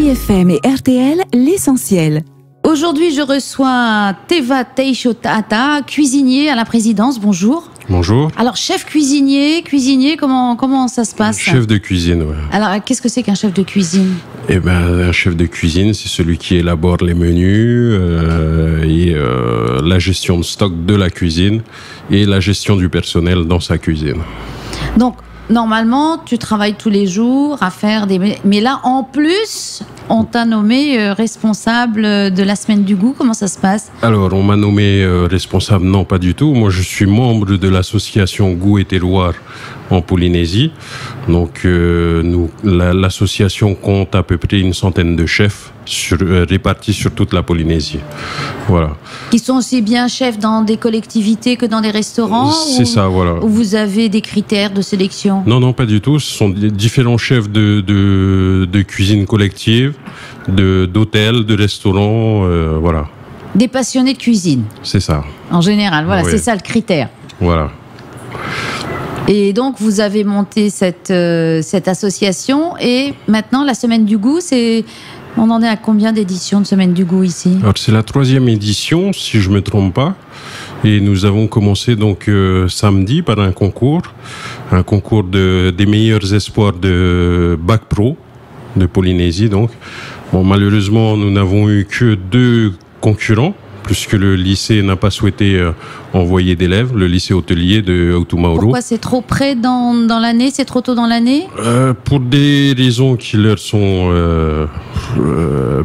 Oui FM et RTL, l'essentiel. Aujourd'hui, je reçois Teva Teixeira, cuisinier à la présidence. Bonjour. Bonjour. Alors, chef cuisinier, comment ça se passe? Chef de cuisine, ouais. Alors, qu'est-ce que c'est qu'un chef de cuisine? Eh ben, un chef de cuisine, c'est celui qui élabore les menus et la gestion de stock de la cuisine et la gestion du personnel dans sa cuisine. Donc, normalement, tu travailles tous les jours à faire des... Mais là, en plus, on t'a nommé responsable de la semaine du goût. Comment ça se passe? Alors, on m'a nommé responsable, non, pas du tout. Moi, je suis membre de l'association Goût et Terroir en Polynésie. Donc, l'association compte à peu près une centaine de chefs répartis sur toute la Polynésie. Voilà. Qui sont aussi bien chefs dans des collectivités que dans des restaurants? C'est ça, voilà. Ou vous avez des critères de sélection? Non, pas du tout. Ce sont différents chefs de cuisine collective, d'hôtels, de restaurants, voilà. Des passionnés de cuisine? C'est ça. En général, voilà, oui. C'est ça le critère. Voilà. Et donc, vous avez monté cette association. Et maintenant, la Semaine du Goût, on en est à combien d'éditions de Semaine du Goût ici? Alors, c'est la 3e édition, si je ne me trompe pas. Et nous avons commencé donc samedi par un concours des meilleurs espoirs de Bac Pro de Polynésie. Donc, bon, malheureusement, nous n'avons eu que 2 concurrents, puisque le lycée n'a pas souhaité envoyer d'élèves, le lycée hôtelier de Hautumauru. Pourquoi c'est trop près dans l'année? C'est trop tôt dans l'année? Pour des raisons qui leur sont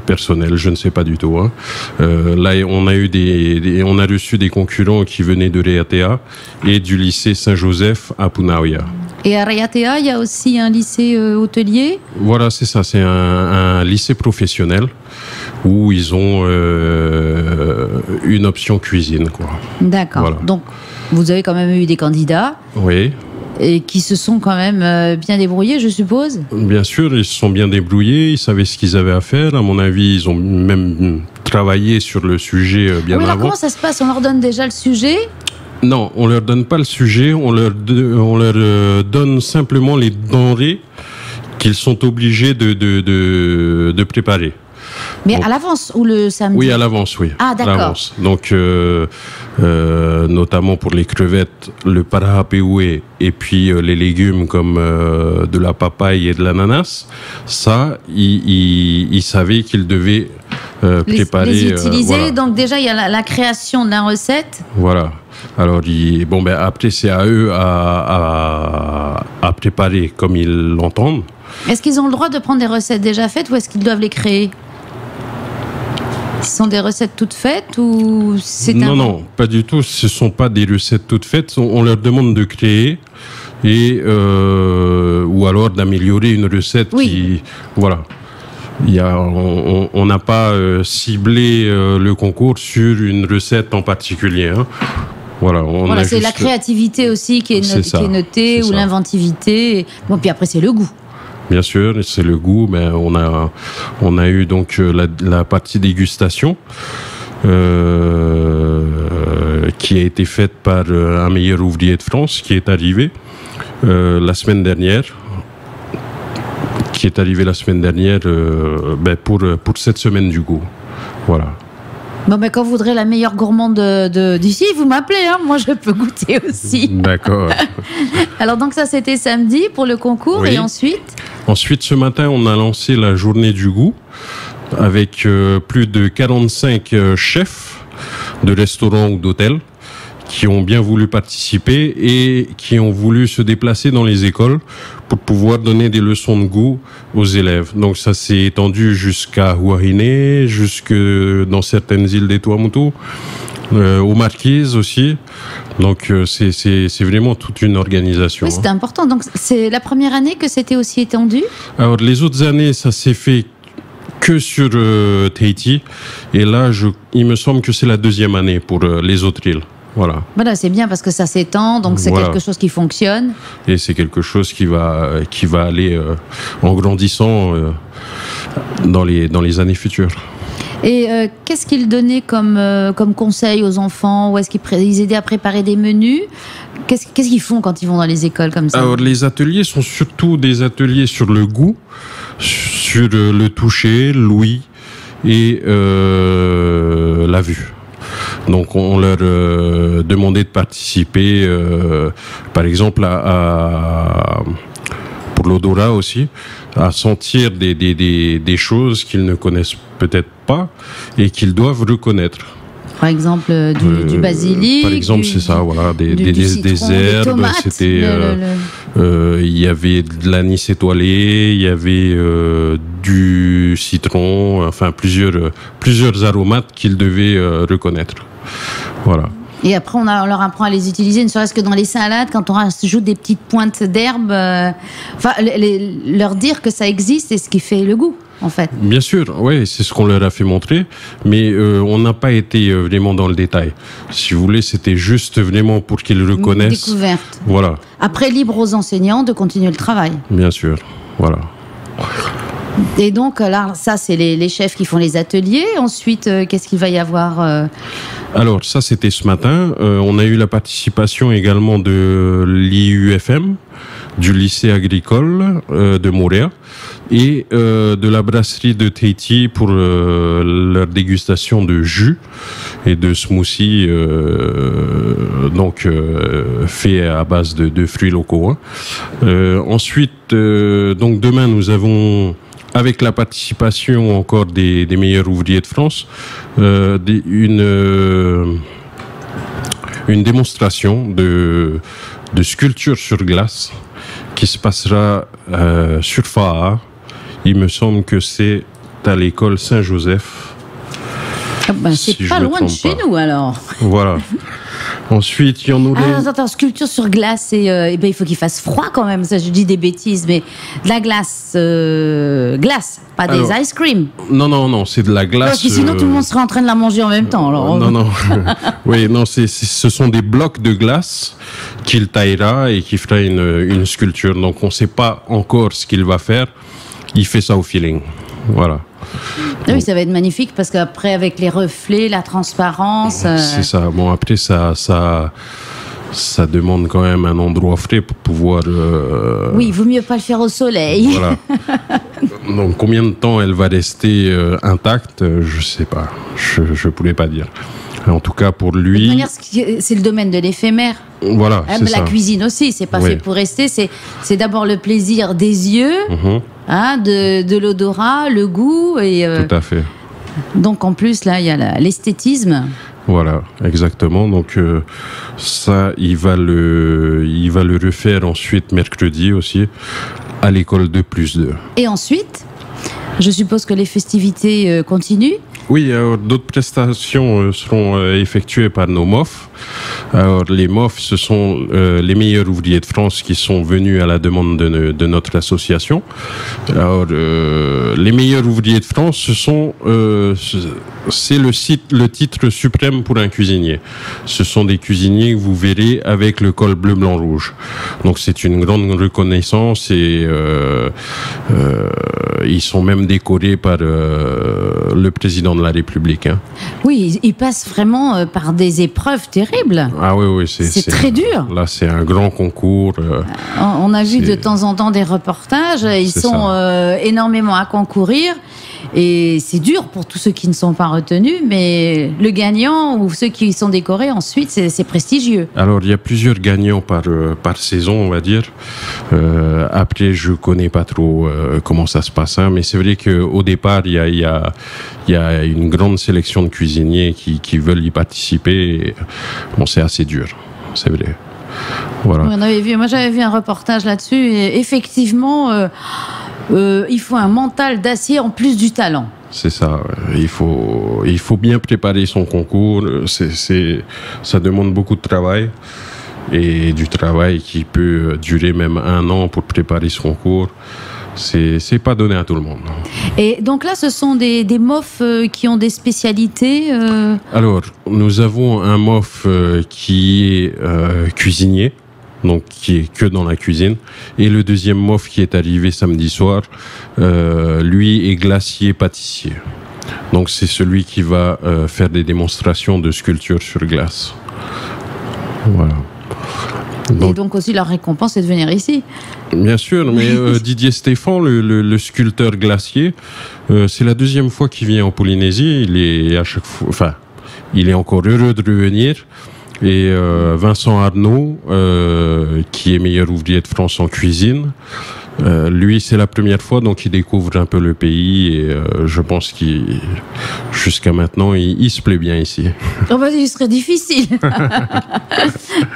personnelles, je ne sais pas du tout. Hein. Là, on a reçu des concurrents qui venaient de Reatea et du lycée Saint-Joseph à Punaoia. Et à Reatea, il y a aussi un lycée hôtelier? Voilà, c'est ça, c'est un lycée professionnel où ils ont une option cuisine, quoi. D'accord. Voilà. Donc, vous avez quand même eu des candidats. Oui. Et qui se sont quand même bien débrouillés, je suppose? Bien sûr, ils se sont bien débrouillés, ils savaient ce qu'ils avaient à faire. À mon avis, ils ont même travaillé sur le sujet bien avant. Alors comment ça se passe? On leur donne déjà le sujet? Non, on leur donne pas le sujet, on leur donne simplement les denrées qu'ils sont obligés de préparer. Mais donc, à l'avance ou le samedi? Oui, à l'avance, oui. Ah, d'accord. Donc, notamment pour les crevettes, le parahapéoué et puis les légumes comme de la papaye et de l'ananas, ça, ils savaient qu'ils devaient préparer... Les utiliser, voilà. Donc déjà, il y a la création de la recette. Voilà. Alors, après, c'est à eux à préparer comme ils l'entendent. Est-ce qu'ils ont le droit de prendre des recettes déjà faites ou est-ce qu'ils doivent les créer? Ce sont des recettes toutes faites ou c'est Non, pas du tout. Ce ne sont pas des recettes toutes faites. On leur demande de créer et ou alors d'améliorer une recette qui... Voilà. On n'a pas ciblé le concours sur une recette en particulier. Hein. Voilà, c'est la créativité aussi qui est notée ou l'inventivité. Bon, puis après, c'est le goût. Bien sûr, c'est le goût. Mais on a eu donc la partie dégustation qui a été faite par un meilleur ouvrier de France qui est arrivé la semaine dernière. Pour cette semaine du goût. Voilà. Bon, mais quand vous voudrez la meilleure gourmande d'ici, vous m'appelez, hein, moi je peux goûter aussi. D'accord. Alors donc ça c'était samedi pour le concours, oui. Et ensuite? Ensuite, ce matin, on a lancé la journée du goût avec plus de 45 chefs de restaurants ou d'hôtels qui ont bien voulu participer et qui ont voulu se déplacer dans les écoles pour pouvoir donner des leçons de goût aux élèves. Donc ça s'est étendu jusqu'à Huahine, jusque dans certaines îles des Tuamotu, aux Marquises aussi. Donc c'est vraiment toute une organisation. Oui, c'était important. Donc c'est la première année que c'était aussi étendu? Alors les autres années, ça s'est fait que sur Tahiti. Et là, il me semble que c'est la 2e année pour les autres îles. Voilà, c'est bien parce que ça s'étend, donc c'est quelque chose qui fonctionne. Et c'est quelque chose qui va aller en grandissant dans les années futures. Et qu'est-ce qu'ils donnaient comme conseil aux enfants? Ou est-ce qu'ils aidaient à préparer des menus? Qu'est-ce qu'ils font quand ils vont dans les écoles comme ça? Alors, les ateliers sont surtout des ateliers sur le goût, sur le toucher, l'ouïe et la vue. Donc on leur demandait de participer, par exemple, pour l'odorat aussi, à sentir des choses qu'ils ne connaissent peut-être pas et qu'ils doivent reconnaître. Par exemple, du basilic. Par exemple, c'est ça, voilà, des citron, herbes. des tomates, C'était, il y avait de l'anis étoilé, il y avait du citron, enfin plusieurs aromates qu'ils devaient reconnaître. Voilà. Et après, on leur apprend à les utiliser, ne serait-ce que dans les salades, quand on rajoute des petites pointes d'herbe. Enfin, leur dire que ça existe et ce qui fait le goût, en fait. Bien sûr, oui, c'est ce qu'on leur a fait montrer, mais on n'a pas été vraiment dans le détail. Si vous voulez, c'était juste vraiment pour qu'ils reconnaissent. Une découverte. Voilà. Après, libre aux enseignants de continuer le travail. Bien sûr, voilà. Et donc, là, ça, c'est les chefs qui font les ateliers. Ensuite, qu'est-ce qu'il va y avoir Alors, ça, c'était ce matin. On a eu la participation également de l'IUFM, du lycée agricole de Montréal, et de la brasserie de Tahiti pour leur dégustation de jus et de smoothies fait à base de fruits locaux. Ensuite, donc demain, nous avons, avec la participation encore des meilleurs ouvriers de France, une démonstration de sculpture sur glace qui se passera sur Faha. Il me semble que c'est à l'école Saint-Joseph. C'est pas loin de chez nous, alors. Voilà. Ensuite, il y en a... Attends, sculpture sur glace, il faut qu'il fasse froid quand même. Ça, je dis des bêtises, mais de la glace, pas des ice cream. Non, c'est de la glace. Parce que sinon, tout le monde serait en train de la manger en même temps. Alors, non. Oui, non, ce sont des blocs de glace qu'il taillera et qui fera une sculpture. Donc, on ne sait pas encore ce qu'il va faire. Il fait ça au feeling. Voilà. Oui, ça va être magnifique parce qu'après, avec les reflets, la transparence. C'est ça. Bon, après, ça demande quand même un endroit frais pour pouvoir. Oui, il vaut mieux pas le faire au soleil. Voilà. Donc, combien de temps elle va rester intacte, je sais pas. Je pourrais pas dire. En tout cas, pour lui. De toute manière, c'est le domaine de l'éphémère. Voilà. Même la cuisine aussi, c'est pas fait pour rester. C'est d'abord le plaisir des yeux, de l'odorat, le goût. Et, tout à fait. Donc en plus, là, il y a l'esthétisme. Voilà, exactement. Donc ça, il va le refaire ensuite mercredi aussi à l'école 2+2. Et ensuite, je suppose que les festivités continuent. Oui, d'autres prestations seront effectuées par nos MOF. Alors, les MOF, ce sont les meilleurs ouvriers de France qui sont venus à la demande de notre association. Alors, les meilleurs ouvriers de France, c'est le titre suprême pour un cuisinier. Ce sont des cuisiniers que vous verrez avec le col bleu, blanc, rouge. Donc, c'est une grande reconnaissance et ils sont même décorés par le président de la République. Oui, ils passent vraiment par des épreuves terribles. Ah oui, c'est très dur. Là, c'est un grand concours. On a vu de temps en temps des reportages. Ils sont énormément à concourir. Et c'est dur pour tous ceux qui ne sont pas retenus, mais le gagnant ou ceux qui sont décorés ensuite, c'est prestigieux. Alors, il y a plusieurs gagnants par saison, on va dire. Après, je connais pas trop comment ça se passe, mais c'est vrai qu'au départ, il y a une grande sélection de cuisiniers qui veulent y participer. Bon, c'est assez dur, c'est vrai. Voilà. Moi, j'avais vu un reportage là-dessus, et effectivement... il faut un mental d'acier en plus du talent. C'est ça. Il faut bien préparer son concours. Ça demande beaucoup de travail et du travail qui peut durer même 1 an pour préparer son concours. C'est pas donné à tout le monde. Et donc là, ce sont des MOF qui ont des spécialités Alors, nous avons un MOF qui est cuisinier. Donc qui est que dans la cuisine, et le deuxième MOF qui est arrivé samedi soir, lui est glacier pâtissier. Donc c'est celui qui va faire des démonstrations de sculpture sur glace. Voilà. Et donc aussi leur récompense, c'est de venir ici. Bien sûr, mais Didier Stéphan, le sculpteur glacier, c'est la deuxième fois qu'il vient en Polynésie. Il est à chaque fois, enfin, il est encore heureux de revenir. Et Vincent Arnaud, qui est meilleur ouvrier de France en cuisine, lui, c'est la première fois, donc il découvre un peu le pays et je pense qu'il, jusqu'à maintenant, il se plaît bien ici. Oh bah, il serait difficile.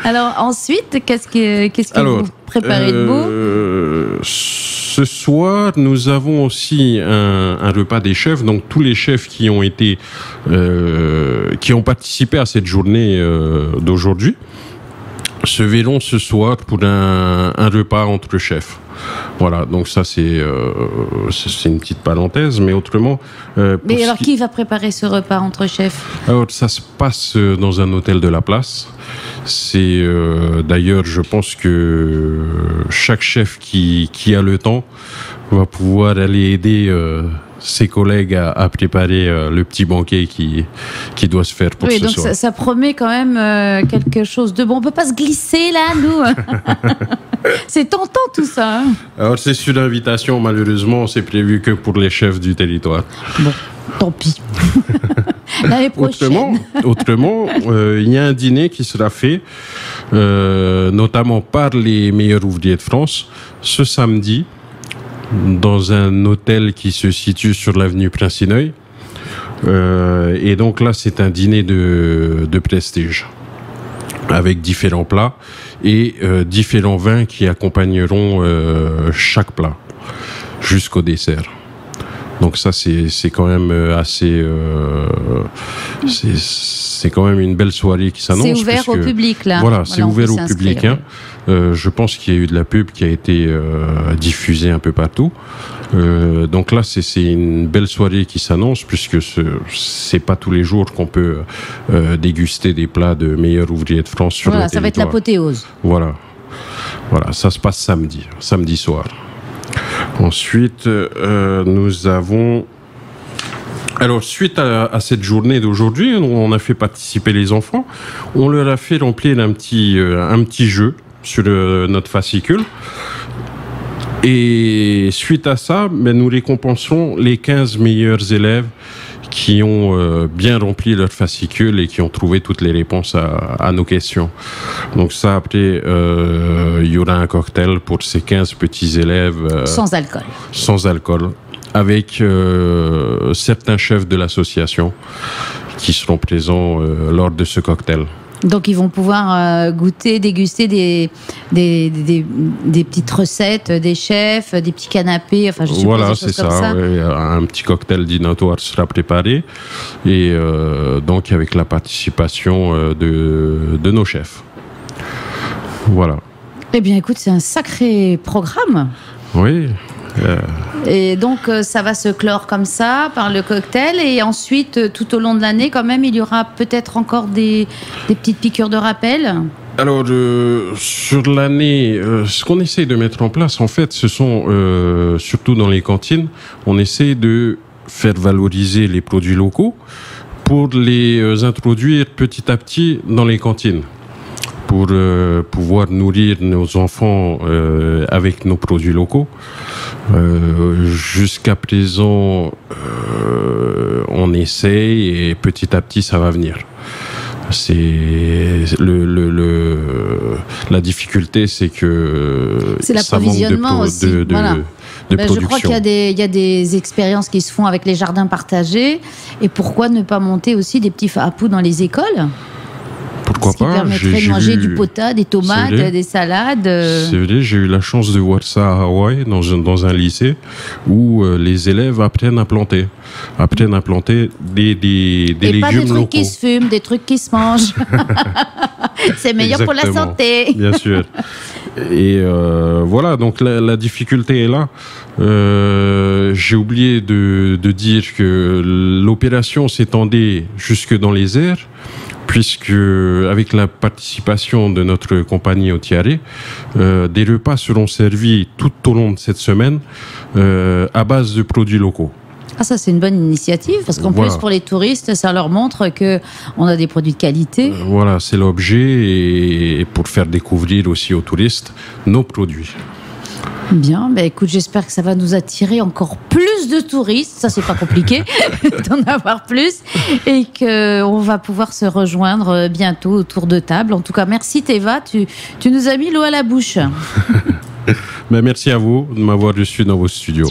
Alors ensuite, qu'est-ce que vous préparez de beau? Ce soir, nous avons aussi un repas des chefs. Donc tous les chefs qui ont été, qui ont participé à cette journée d'aujourd'hui, se verront ce soir pour un repas entre chefs. Voilà, donc ça c'est une petite parenthèse, mais autrement... mais alors qui va préparer ce repas entre chefs? Alors ça se passe dans un hôtel de la place. C'est d'ailleurs, je pense que chaque chef qui a le temps va pouvoir aller aider ses collègues à préparer le petit banquet qui doit se faire pour ce soir. Donc ça promet quand même quelque chose de bon. On peut pas se glisser là, nous. C'est tentant tout ça. Hein. Alors c'est sur invitation, malheureusement, c'est prévu que pour les chefs du territoire. Bon, tant pis. L'année prochaine. Autrement, il y a un dîner qui sera fait, notamment par les meilleurs ouvriers de France, ce samedi, dans un hôtel qui se situe sur l'avenue Prince-Inouye. Et donc là, c'est un dîner de prestige, avec différents plats et différents vins qui accompagneront chaque plat, jusqu'au dessert. Donc ça, c'est quand même assez... c'est quand même une belle soirée qui s'annonce. C'est ouvert au public, là. Voilà, c'est ouvert au public. Hein. Je pense qu'il y a eu de la pub qui a été diffusée un peu partout. Donc là, c'est une belle soirée qui s'annonce, puisque c'est pas tous les jours qu'on peut déguster des plats de meilleurs ouvriers de France sur le territoire. Ça va être l'apothéose. Voilà, ça se passe samedi soir. Ensuite, nous avons... Alors, suite à cette journée d'aujourd'hui, on a fait participer les enfants. On leur a fait remplir un petit jeu sur notre fascicule. Et suite à ça, nous récompensons les 15 meilleurs élèves qui ont bien rempli leur fascicule et qui ont trouvé toutes les réponses à nos questions. Donc ça, après, il y aura un cocktail pour ces 15 petits élèves. Sans alcool. Sans alcool. Avec certains chefs de l'association qui seront présents lors de ce cocktail. Donc ils vont pouvoir goûter, déguster des petites recettes des chefs, des petits canapés, enfin je suppose voilà, des choses c'est comme ça. Ouais, un petit cocktail dînatoire sera préparé et donc avec la participation de nos chefs. Voilà. Eh bien écoute, c'est un sacré programme. Oui. Et donc ça va se clore comme ça par le cocktail et ensuite tout au long de l'année quand même il y aura peut-être encore des petites piqûres de rappel. Alors sur l'année, ce qu'on essaie de mettre en place en fait, ce sont surtout dans les cantines, on essaie de faire valoriser les produits locaux pour les introduire petit à petit dans les cantines, pour pouvoir nourrir nos enfants avec nos produits locaux. Jusqu'à présent, on essaye et petit à petit, ça va venir. C'est la difficulté, c'est que c'est l'approvisionnement aussi. Voilà. Je crois qu'il y a des expériences qui se font avec les jardins partagés. Et pourquoi ne pas monter aussi des petits fapous dans les écoles ? Pourquoi pas? Ce qui permettrait de manger du potas, des tomates, des salades. C'est vrai, j'ai eu la chance de voir ça à Hawaï, dans un lycée, où les élèves apprennent à planter des légumes locaux. Et pas des trucs qui se fument, des trucs qui se mangent. C'est meilleur pour la santé. Bien sûr. Et voilà, donc la difficulté est là. J'ai oublié de dire que l'opération s'étendait jusque dans les airs, puisque avec la participation de notre compagnie Otiare, des repas seront servis tout au long de cette semaine à base de produits locaux. Ah, ça, c'est une bonne initiative, parce qu'en plus, pour les touristes, ça leur montre qu'on a des produits de qualité. Voilà, c'est l'objet, et pour faire découvrir aussi aux touristes nos produits. Bien, écoute, j'espère que ça va nous attirer encore plus de touristes. Ça, c'est pas compliqué d'en avoir plus, et qu'on va pouvoir se rejoindre bientôt autour de table. En tout cas, merci Teva, tu nous as mis l'eau à la bouche. Merci à vous de m'avoir reçu dans vos studios.